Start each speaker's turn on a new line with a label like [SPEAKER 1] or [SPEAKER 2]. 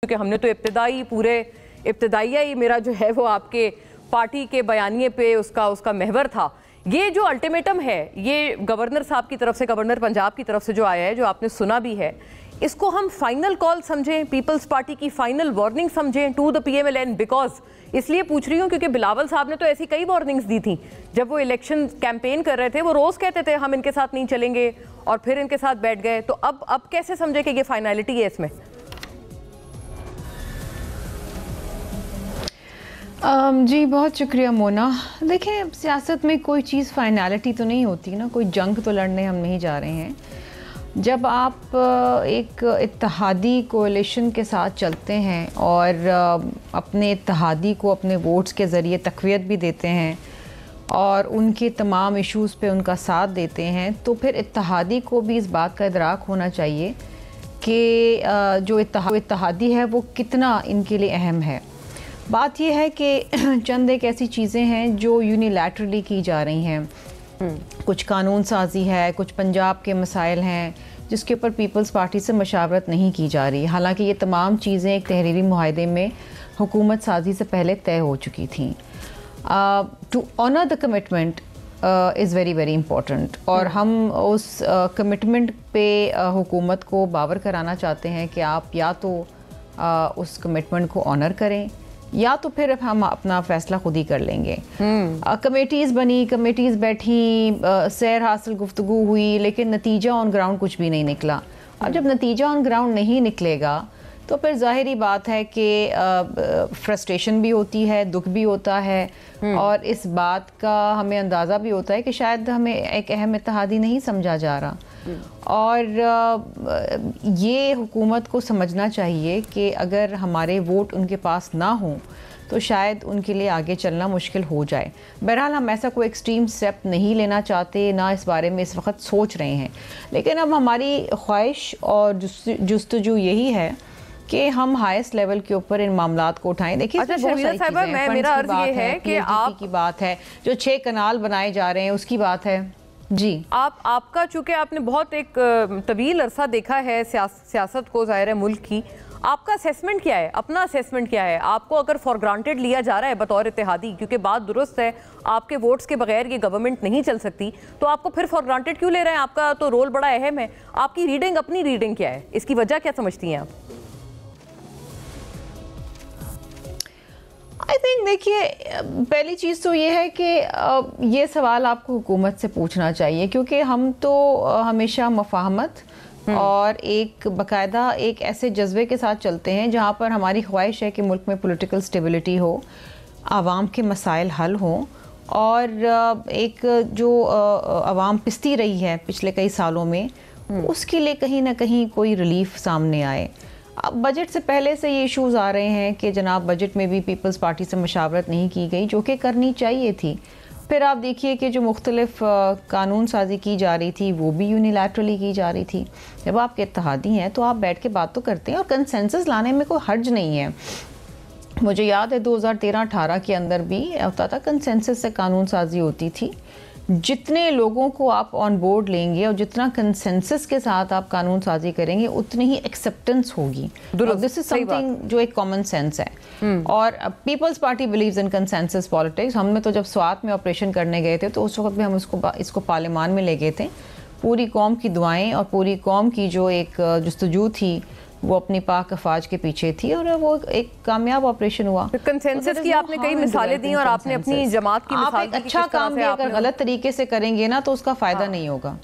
[SPEAKER 1] کیونکہ ہم نے تو ابتدائیہ ہی میرا جو ہے وہ آپ کے پارٹی کے بیانیے پہ اس کا محور تھا. یہ جو الٹیمیٹم ہے یہ گورنر صاحب کی طرف سے, گورنر پنجاب کی طرف سے جو آیا ہے, جو آپ نے سنا بھی ہے, اس کو ہم فائنل کال سمجھیں, پیپلز پارٹی کی فائنل وارننگ سمجھیں to the P M L N. Because اس لیے پوچھ رہی ہوں کیونکہ بلاول صاحب نے تو ایسی کئی وارننگز دی تھیں جب وہ الیکشن کیمپین کر رہے تھے. وہ روز کہتے تھے ہم ان کے ساتھ نہیں چلیں گے اور پھر ان کے ساتھ بیٹھ گئے. تو اب کیسے سمجھے کہ یہ فائنلٹی ہے اس میں؟
[SPEAKER 2] جی بہت شکریہ مونا. دیکھیں سیاست میں کوئی چیز فائنالٹی تو نہیں ہوتی نا, کوئی جنگ تو لڑنے ہم نہیں جا رہے ہیں. جب آپ ایک اتحادی کولیشن کے ساتھ چلتے ہیں اور اپنے اتحادی کو اپنے ووٹس کے ذریعے تقویت بھی دیتے ہیں اور ان کے تمام ایشوز پہ ان کا ساتھ دیتے ہیں, تو پھر اتحادی کو بھی اس بات کا ادراک ہونا چاہیے کہ جو اتحادی ہے وہ کتنا ان کے لیے اہم ہے. بات یہ ہے کہ چند ایک ایسی چیزیں ہیں جو یونیلیٹرلی کی جا رہی ہیں. کچھ قانون سازی ہے, کچھ پنجاب کے مسائل ہیں جس کے اوپر پیپلز پارٹی سے مشاورت نہیں کی جا رہی, حالانکہ یہ تمام چیزیں ایک تحریری معاہدے میں حکومت سازی سے پہلے طے ہو چکی تھیں. To honour the commitment is very very important, اور ہم اس کمٹمنٹ پہ حکومت کو باور کرانا چاہتے ہیں کہ آپ یا تو اس کمٹمنٹ کو آنر کریں یا تو پھر ہم اپنا فیصلہ خود ہی کر لیں گے. کمیٹیز بنی, کمیٹیز بیٹھی, سیر حاصل گفتگو ہوئی, لیکن نتیجہ آن گراؤنڈ کچھ بھی نہیں نکلا. اب جب نتیجہ آن گراؤنڈ نہیں نکلے گا تو پھر ظاہری بات ہے کہ فرسٹریشن بھی ہوتی ہے, دکھ بھی ہوتا ہے, اور اس بات کا ہمیں اندازہ بھی ہوتا ہے کہ شاید ہمیں ایک اہم اتحادی نہیں سمجھا جا رہا. اور یہ حکومت کو سمجھنا چاہیے کہ اگر ہمارے ووٹ ان کے پاس نہ ہوں تو شاید ان کے لیے آگے چلنا مشکل ہو جائے. بہرحال ہم ایسا کوئی ایکسٹریم سٹیپ نہیں لینا چاہتے, نہ اس بارے میں اس وقت سوچ رہے ہیں, لیکن اب ہماری خواہش اور جستجو یہی ہے کہ ہم ہائیسٹ لیول کے اوپر ان معاملات کو اٹھائیں. دیکھیے بہت ساری چیزیں ہیں,
[SPEAKER 1] میرا عرض یہ ہے کہ
[SPEAKER 2] آپ کی بات ہے, جو 6 کنال بنائے جا رہے ہیں اس کی بات ہے. جی
[SPEAKER 1] آپ کا چونکہ آپ نے بہت ایک طویل عرصہ دیکھا ہے سیاست کو, ظاہر ہے ملک کی, آپ کا اسیسمنٹ کیا ہے, اپنا اسیسمنٹ کیا ہے؟ آپ کو اگر فار گرانٹیڈ لیا جا رہا ہے بطور اتحادی, کیونکہ بات درست ہے آپ کے ووٹس کے بغیر یہ گورنمنٹ نہیں چل سکتی, تو آپ کو پھر فار گرانٹیڈ کیوں لے رہے ہیں؟ آپ کا تو رول بڑا اہم ہے. آپ کی ریڈنگ, اپنی ریڈنگ کیا ہے, اس کی وجہ کیا سمجھتی ہیں آپ؟
[SPEAKER 2] آئی تھنک دیکھیے پہلی چیز تو یہ ہے کہ یہ سوال آپ کو حکومت سے پوچھنا چاہیے, کیونکہ ہم تو ہمیشہ مفاہمت اور ایک باقاعدہ ایک ایسے جذبے کے ساتھ چلتے ہیں جہاں پر ہماری خواہش ہے کہ ملک میں پولیٹیکل سٹیبلٹی ہو, عوام کے مسائل حل ہوں, اور ایک جو عوام پستی رہی ہے پچھلے کئی سالوں میں اس کے لیے کہیں نہ کہیں کوئی ریلیف سامنے آئے. اب بجٹ سے پہلے سے یہ ایشوز آ رہے ہیں کہ جناب بجٹ میں بھی پیپلز پارٹی سے مشاورت نہیں کی گئی, جو کہ کرنی چاہیے تھی. پھر آپ دیکھیے کہ جو مختلف قانون سازی کی جا رہی تھی وہ بھی یونیلیٹرلی کی جا رہی تھی. جب آپ کے اتحادی ہیں تو آپ بیٹھ کے بات تو کرتے ہیں, اور کنسنسس لانے میں کوئی حرج نہیں ہے. مجھے یاد ہے 2013-18 کے اندر بھی ہوتا تھا, کنسنسس سے قانون سازی ہوتی تھی. جتنے لوگوں کو آپ آن بورڈ لیں گے اور جتنا کنسنسس کے ساتھ آپ قانون سازی کریں گے اتنی ہی ایکسیپٹنس ہوگی. دس از سم تھنگ جو ایک کامن سینس ہے. اور Peoples Party believes in consensus politics. ہم نے تو جب سوات میں آپریشن کرنے گئے تھے تو اس وقت بھی ہم اس کو پارلیمان میں لے گئے تھے. پوری قوم کی دعائیں اور پوری قوم کی جو ایک جستجو تھی وہ اپنی پاک افواج کے پیچھے تھی, اور وہ ایک کامیاب آپریشن ہوا.
[SPEAKER 1] کنسنسس کی آپ نے کئی مثالیں دی اور آپ نے اپنی جماعت کی مثال دی.
[SPEAKER 2] آپ اچھا کام بھی اگر غلط طریقے سے کریں گے نا تو اس کا فائدہ نہیں ہوگا.